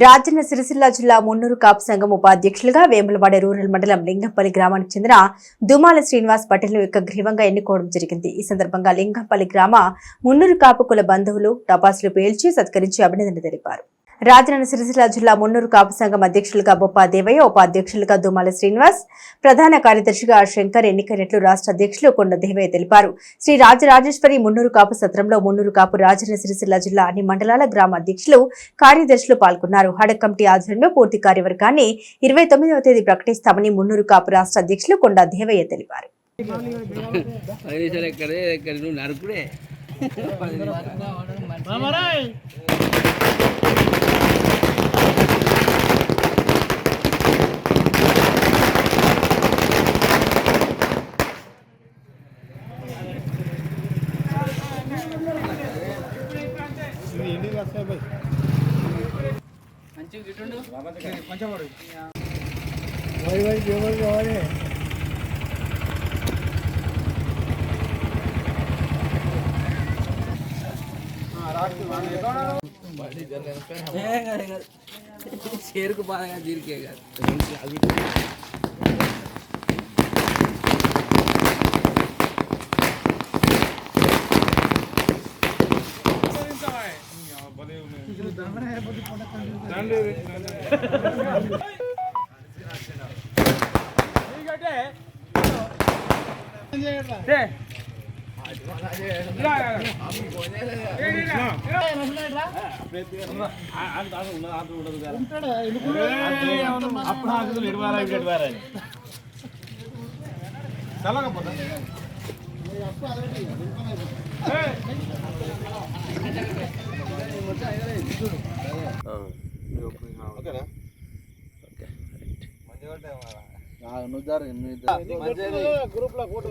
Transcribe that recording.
రాజన్న సిరిసిల్ల జిల్లా మున్నూరు కాపు సంఘం ఉపాధ్యక్షులుగా వేములవాడ రూరల్ మండలం లింగంపల్లి గ్రామానికి చెందిన దుమాల శ్రీనివాస్ పటేల్ ఏకగ్రీవంగా ఎన్నుకోవడం జరిగింది. ఈ సందర్భంగా లింగంపల్లి గ్రామ మున్నూరు కాపు కుల బంధువులు టపాసులు పేల్చి సత్కరించి అభినందన తెలిపారు. రాజన్న సిరిసిల్ల జిల్లా మున్నూరు కాపు సంఘం అధ్యక్షులుగా బొప్ప దేవయ్య, ఉపాధ్యక్షులుగా దుమాల శ్రీనివాస్, ప్రధాన కార్యదర్శిగా శంకర్ ఎన్నికైనట్లు రాష్ట్ర అధ్యక్షులు కొండ దేవయ్య తెలిపారు. శ్రీ రాజరాజేశ్వరి మున్నూరు కాపు సత్రంలో మున్నూరు కాపు రాజన్న సిరిసిల్ల జిల్లా అన్ని మండలాల గ్రామ అధ్యక్షులు, కార్యదర్శులు పాల్గొన్నారు. హడక్ కమిటీ ఆధ్వర్యంలో పూర్తి కార్యవర్గాన్ని 29వ తేదీ ప్రకటిస్తామని మున్నూరు కాపు రాష్ట్ర అధ్యక్షులు కొండ దేవయ్య తెలిపారు. शेर को बाहर गिर के గ్రూప్ లో ఫోటో